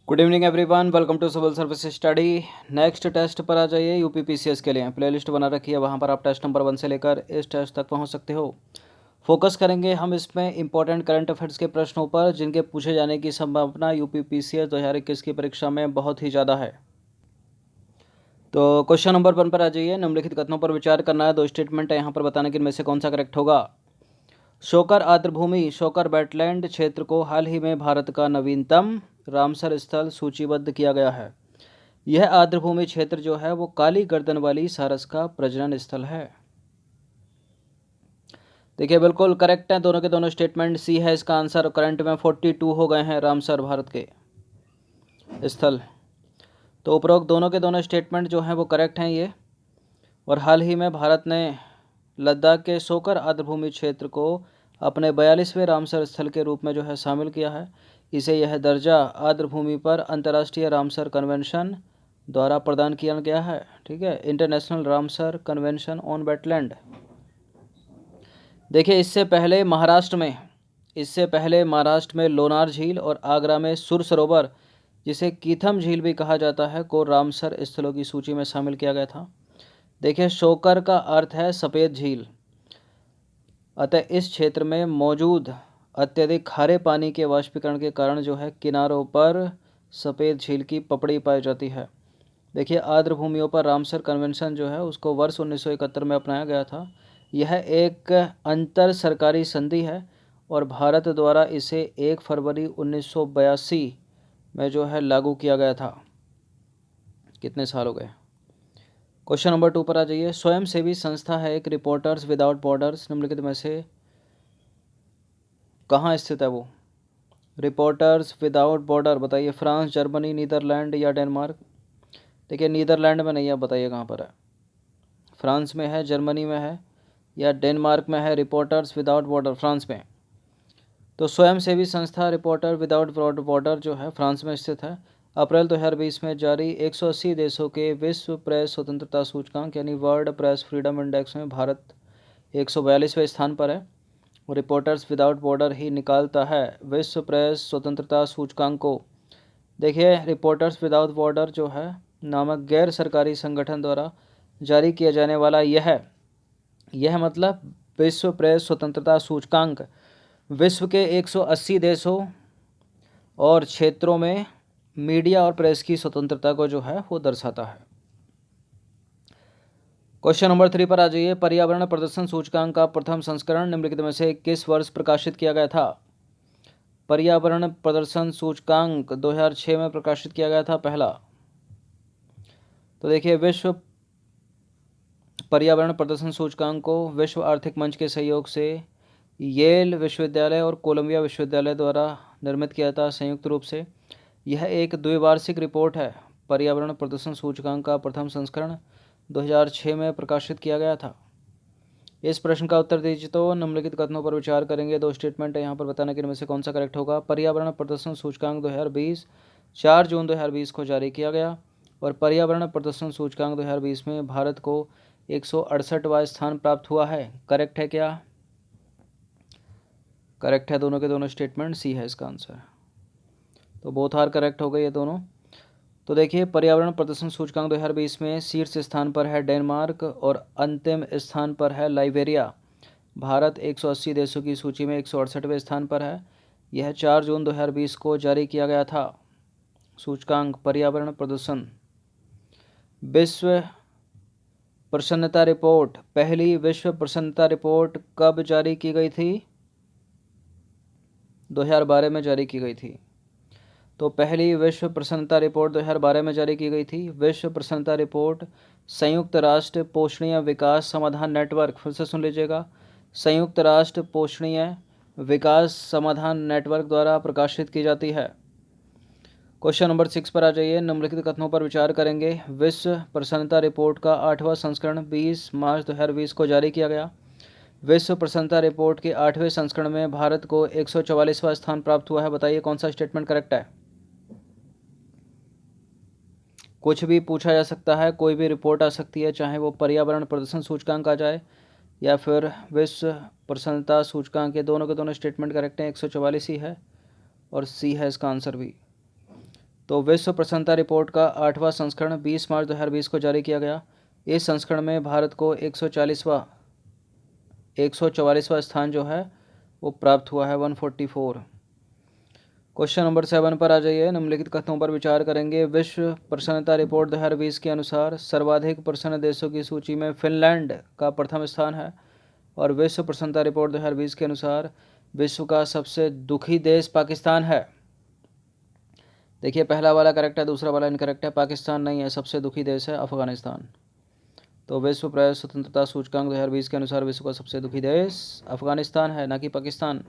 Good evening everyone, welcome to civil service study. Next test पर आ जाइए। UP PCS के लिए प्लेलिस्ट बना रखी है, वहाँ पर आप टेस्ट नंबर 1 से लेकर इस टेस्ट तक पहुँच सकते हो। फोकस करेंगे हम इसमें इंपॉर्टेंट करंट अफेयर्स के प्रश्नों पर, जिनके पूछे जाने की संभावना यूपी पीसीएस 2021 की परीक्षा में बहुत ही ज़्यादा है। तो क्वेश्चन नंबर 1 पर आ जाइए। निम्नलिखित कथनों पर विचार करना है। 2 स्टेटमेंट है यहाँ पर, बताने कि इनमें से कौन सा करेक्ट होगा। शोकर आर्द्रभूमि शोकर वेटलैंड क्षेत्र को हाल ही में भारत का नवीनतम रामसर स्थल सूचीबद्ध किया गया है। यह आर्द्रभूमि क्षेत्र जो है वो काली गर्दन वाली सारस का प्रजनन स्थल है। देखिए बिल्कुल करेक्ट है दोनों के दोनों स्टेटमेंट। सी है इसका आंसर। करंट में 42 हो गए हैं रामसर भारत के स्थल। तो उपरोक्त दोनों के दोनों स्टेटमेंट जो हैं वो करेक्ट हैं ये। और हाल ही में भारत ने लद्दाख के शोकर आर्द्रभूमि क्षेत्र को अपने 42वें रामसर स्थल के रूप में जो है शामिल किया है। इसे यह दर्जा आर्द्रभूमि पर अंतर्राष्ट्रीय रामसर कन्वेंशन द्वारा प्रदान किया गया है। ठीक है, international Ramsar convention on wetland. देखिए इससे पहले महाराष्ट्र में लोनार झील और आगरा में सुर सरोवर, जिसे कीथम झील भी कहा जाता है, को रामसर स्थलों की सूची में शामिल किया गया था। देखिए शोकर का अर्थ है सफ़ेद झील, अतः इस क्षेत्र में मौजूद अत्यधिक खारे पानी के वाष्पीकरण के कारण जो है किनारों पर सफ़ेद झील की पपड़ी पाई जाती है। देखिए आर्द्र भूमियों पर रामसर कन्वेंशन जो है उसको वर्ष 1971 में अपनाया गया था। यह एक अंतर सरकारी संधि है और भारत द्वारा इसे 1 फरवरी 1982 में जो है लागू किया गया था। कितने साल हो गए। क्वेश्चन नंबर 2 पर आ जाइए। स्वयंसेवी संस्था है एक रिपोर्टर्स विदाउट बॉर्डर्स, निम्नलिखित में से कहाँ स्थित है वो। रिपोर्टर्स विदाउट बॉर्डर बताइए, फ्रांस, जर्मनी, नीदरलैंड या डेनमार्क। देखिए नीदरलैंड में नहीं है, बताइए कहाँ पर है। फ्रांस में है, जर्मनी में है या डेनमार्क में है। रिपोर्टर्स विदाउट बॉर्डर फ्रांस में। तो स्वयंसेवी संस्था रिपोर्टर विदाउट बॉर्डर जो है फ्रांस में स्थित है। अप्रैल 2020 में जारी 180 देशों के विश्व प्रेस स्वतंत्रता सूचकांक यानी वर्ल्ड प्रेस फ्रीडम इंडेक्स में भारत 142वें स्थान पर है। रिपोर्टर्स विदाउट बॉर्डर ही निकालता है विश्व प्रेस स्वतंत्रता सूचकांक को। देखिए रिपोर्टर्स विदाउट बॉर्डर जो है नामक गैर सरकारी संगठन द्वारा जारी किया जाने वाला यह मतलब विश्व प्रेस स्वतंत्रता सूचकांक विश्व के 180 देशों और क्षेत्रों में मीडिया और प्रेस की स्वतंत्रता को जो है वो दर्शाता है। क्वेश्चन नंबर 3 पर आ जाइए। पर्यावरण प्रदर्शन सूचकांक का प्रथम संस्करण निम्नलिखित में से किस वर्ष प्रकाशित किया गया था। पर्यावरण प्रदर्शन सूचकांक 2006 में प्रकाशित किया गया था पहला। तो देखिए विश्व पर्यावरण प्रदर्शन सूचकांक को विश्व आर्थिक मंच के सहयोग से येल विश्वविद्यालय और कोलंबिया विश्वविद्यालय द्वारा निर्मित किया था संयुक्त रूप से। यह एक द्विवार्षिक रिपोर्ट है। पर्यावरण प्रदूषण सूचकांक का प्रथम संस्करण 2006 में प्रकाशित किया गया था। इस प्रश्न का उत्तर दीजिए। तो निम्नलिखित कथनों पर विचार करेंगे। 2 स्टेटमेंट है यहाँ पर, बताने के इनमें से कौन सा करेक्ट होगा। पर्यावरण प्रदूषण सूचकांक 2020 4 जून 2020 को जारी किया गया और पर्यावरण प्रदूषण सूचकांक 2020 में भारत को 168वां स्थान प्राप्त हुआ है। करेक्ट है क्या। करेक्ट है दोनों के दोनों स्टेटमेंट। सी है इसका आंसर। तो बोथ आर करेक्ट हो गए ये दोनों। तो देखिए पर्यावरण प्रदूषण सूचकांक 2020 में शीर्ष स्थान पर है डेनमार्क और अंतिम स्थान पर है लाइबेरिया। भारत 180 देशों की सूची में 168वें स्थान पर है। यह 4 जून 2020 को जारी किया गया था। सूचकांक पर्यावरण प्रदूषण। विश्व प्रसन्नता रिपोर्ट, पहली विश्व प्रसन्नता रिपोर्ट कब जारी की गई थी। 2012 में जारी की गई थी। तो पहली विश्व प्रसन्नता रिपोर्ट 2012 में जारी की गई थी। विश्व प्रसन्नता रिपोर्ट संयुक्त राष्ट्र पोषणीय विकास समाधान नेटवर्क, फिर से सुन लीजिएगा, संयुक्त राष्ट्र पोषणीय विकास समाधान नेटवर्क द्वारा प्रकाशित की जाती है। क्वेश्चन नंबर 6 पर आ जाइए। निम्नलिखित कथनों पर विचार करेंगे। विश्व प्रसन्नता रिपोर्ट का 8वां संस्करण 20 मार्च 2020 को जारी किया गया। विश्व प्रसन्नता रिपोर्ट के 8वें संस्करण में भारत को 144वां स्थान प्राप्त हुआ है। बताइए कौन सा स्टेटमेंट करेक्ट है। कुछ भी पूछा जा सकता है, कोई भी रिपोर्ट आ सकती है, चाहे वो पर्यावरण प्रदूषण सूचकांक आ जाए या फिर विश्व प्रसन्नता सूचकांक के दोनों स्टेटमेंट करेक्ट हैं। 144 ही है और सी है इसका आंसर भी। तो विश्व प्रसन्नता रिपोर्ट का 8वां संस्करण 20 मार्च 2020 को जारी किया गया। इस संस्करण में भारत को 144वां स्थान जो है वो प्राप्त हुआ है, 144। क्वेश्चन नंबर 7 पर आ जाइए। निम्नलिखित कथनों पर विचार करेंगे। विश्व प्रसन्नता रिपोर्ट 2020 के अनुसार सर्वाधिक प्रसन्न देशों की सूची में फिनलैंड का प्रथम स्थान है। और विश्व प्रसन्नता रिपोर्ट 2020 के अनुसार विश्व का सबसे दुखी देश पाकिस्तान है। देखिए, पहला वाला करेक्ट है, दूसरा वाला इनकरेक्ट है। पाकिस्तान नहीं है, सबसे दुखी देश है अफगानिस्तान। तो विश्व प्रेस स्वतंत्रता सूचकांक 2020 के अनुसार विश्व का सबसे दुखी देश अफगानिस्तान है, ना कि पाकिस्तान।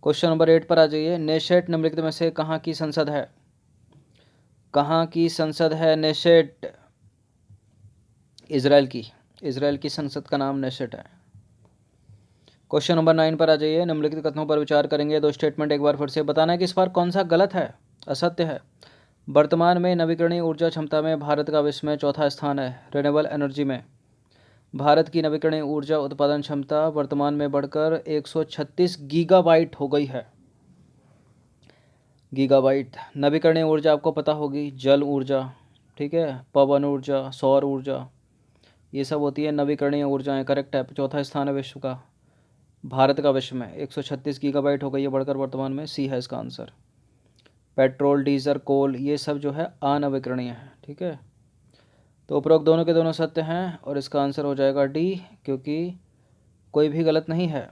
क्वेश्चन नंबर 8 पर आ जाइए। नेशेट निम्नलिखित में से कहाँ की संसद है? कहाँ की संसद है नेशेट? इजराइल की। इजराइल की संसद का नाम नेशेट है। क्वेश्चन नंबर 9 पर आ जाइए। निम्नलिखित कथनों पर विचार करेंगे। दो स्टेटमेंट एक बार फिर से बताना है कि इस बार कौन सा गलत है, असत्य है। वर्तमान में नवीकरणीय ऊर्जा क्षमता में भारत का विश्व में चौथा स्थान है। रिन्यूएबल एनर्जी में भारत की नवीकरणीय ऊर्जा उत्पादन क्षमता वर्तमान में बढ़कर 136 गीगावाट हो गई है। गीगावाट। नवीकरणीय ऊर्जा आपको पता होगी, जल ऊर्जा, ठीक है, पवन ऊर्जा, सौर ऊर्जा, ये सब होती है नवीकरणीय ऊर्जाएं। करेक्ट है, चौथा स्थान है विश्व का, भारत का विश्व में 136 गीगावाट हो गई है बढ़कर वर्तमान में। सी है इसका आंसर। पेट्रोल, डीजल, कोल, ये सब जो है अनवीकरणीय है, ठीक है। तो उपरोक्त दोनों के दोनों सत्य हैं और इसका आंसर हो जाएगा डी, क्योंकि कोई भी गलत नहीं है।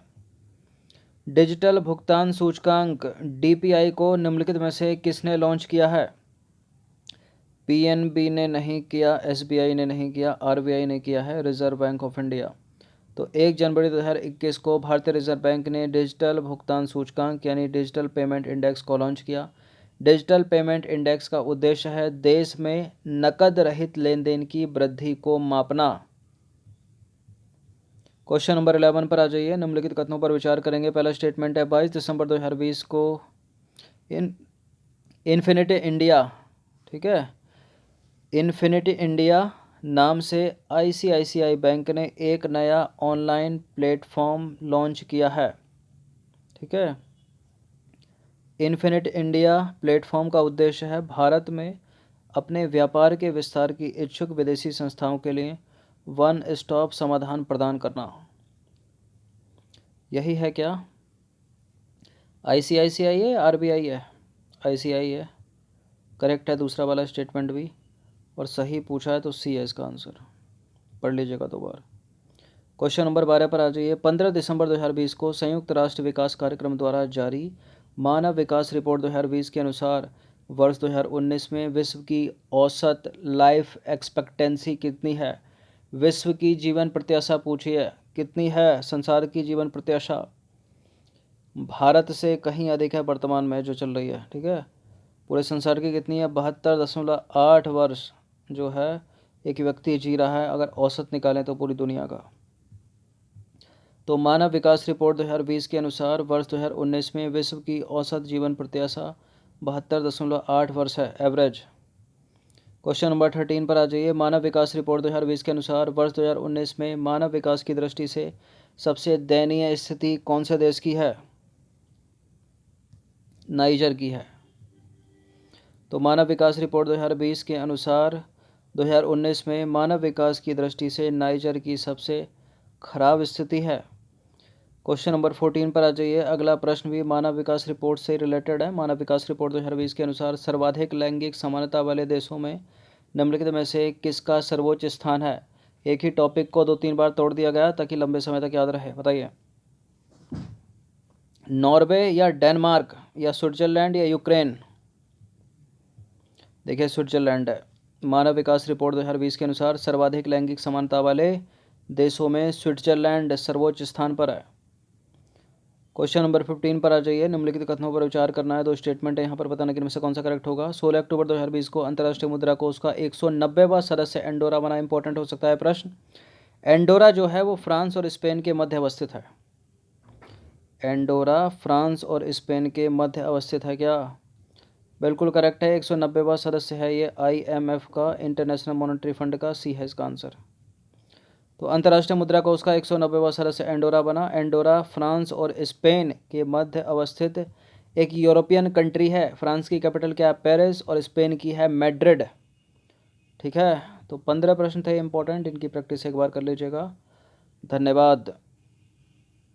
डिजिटल भुगतान सूचकांक डीपीआई को निम्नलिखित में से किसने लॉन्च किया है? पीएनबी ने नहीं किया, एसबीआई ने नहीं किया, आरबीआई ने किया है, रिजर्व बैंक ऑफ इंडिया। तो 1 जनवरी 2021 को भारतीय रिजर्व बैंक ने डिजिटल भुगतान सूचकांक यानी डिजिटल पेमेंट इंडेक्स को लॉन्च किया। डिजिटल पेमेंट इंडेक्स का उद्देश्य है देश में नकद रहित लेन देन की वृद्धि को मापना। क्वेश्चन नंबर 11 पर आ जाइए। निम्नलिखित कथनों पर विचार करेंगे। पहला स्टेटमेंट है 22 दिसंबर 2020 को इन्फिनिटी इंडिया, ठीक है, इन्फिनिटी इंडिया नाम से आईसीआईसीआई बैंक ने एक नया ऑनलाइन प्लेटफॉर्म लॉन्च किया है, ठीक है। इन्फिनिटी इंडिया प्लेटफॉर्म का उद्देश्य है भारत में अपने व्यापार के विस्तार की इच्छुक विदेशी संस्थाओं के लिए वन स्टॉप समाधान प्रदान करना। यही है क्या? आईसीआईसीआई है, आरबीआई है? आईसीआई है, करेक्ट है दूसरा वाला स्टेटमेंट भी, और सही पूछा है तो सी है इसका आंसर। पढ़ लीजिएगा दो बार। क्वेश्चन नंबर 12 पर आ जाइए। 15 दिसंबर 2020 को संयुक्त राष्ट्र विकास कार्यक्रम द्वारा जारी मानव विकास रिपोर्ट 2020 के अनुसार वर्ष 2019 में विश्व की औसत लाइफ एक्सपेक्टेंसी कितनी है? विश्व की जीवन प्रत्याशा पूछिए कितनी है? संसार की जीवन प्रत्याशा भारत से कहीं अधिक है वर्तमान में जो चल रही है, ठीक है। पूरे संसार की कितनी है? 72.8 वर्ष जो है एक व्यक्ति जी रहा है, अगर औसत निकालें तो पूरी दुनिया का। तो मानव विकास रिपोर्ट 2020 के अनुसार वर्ष 2019 में विश्व की औसत जीवन प्रत्याशा 72.8 वर्ष है, एवरेज। क्वेश्चन नंबर 13 पर आ जाइए। मानव विकास रिपोर्ट 2020 के अनुसार वर्ष 2019 में मानव विकास की दृष्टि से सबसे दयनीय स्थिति कौन से देश की है? नाइजर की है। तो मानव विकास रिपोर्ट 2020 के अनुसार 2019 में मानव विकास की दृष्टि से नाइजर की सबसे खराब स्थिति है। क्वेश्चन नंबर 14 पर आ जाइए। अगला प्रश्न भी मानव विकास रिपोर्ट से रिलेटेड है। मानव विकास रिपोर्ट 2020 के अनुसार सर्वाधिक लैंगिक समानता वाले देशों में निम्नलिखित में से किसका सर्वोच्च स्थान है? एक ही टॉपिक को 2-3 बार तोड़ दिया गया ताकि लंबे समय तक याद रहे। बताइए, नॉर्वे या डेनमार्क या स्विट्जरलैंड या यूक्रेन? देखिए, स्विट्जरलैंड है। मानव विकास रिपोर्ट 2020 के अनुसार सर्वाधिक लैंगिक समानता वाले देशों में स्विट्जरलैंड सर्वोच्च स्थान पर है। क्वेश्चन नंबर 15 पर आ जाइए। निम्नलिखित कथनों पर विचार करना है। दो स्टेटमेंट है यहाँ पर, बताना कि इनमें से कौन सा करेक्ट होगा। 16 अक्टूबर 2020 को अंतर्राष्ट्रीय मुद्रा कोष का 190वां सदस्य एंडोरा बना। इंपॉर्टेंट हो सकता है प्रश्न। एंडोरा जो है वो फ्रांस और स्पेन के मध्य अवस्थित है। एंडोरा फ्रांस और स्पेन के मध्य अवस्थित है क्या? बिल्कुल करेक्ट है। 190वां सदस्य है ये IMF का, इंटरनेशनल मॉनेटरी फंड का। सी है इसका आंसर। तो अंतर्राष्ट्रीय मुद्रा कोष का 190वां सदस्य एंडोरा बना। एंडोरा फ्रांस और स्पेन के मध्य अवस्थित एक यूरोपियन कंट्री है, फ्रांस की कैपिटल क्या है? पेरिस, और स्पेन की है मैड्रिड। ठीक है, तो 15 प्रश्न थे इंपॉर्टेंट, इनकी प्रैक्टिस एक बार कर लीजिएगा। धन्यवाद।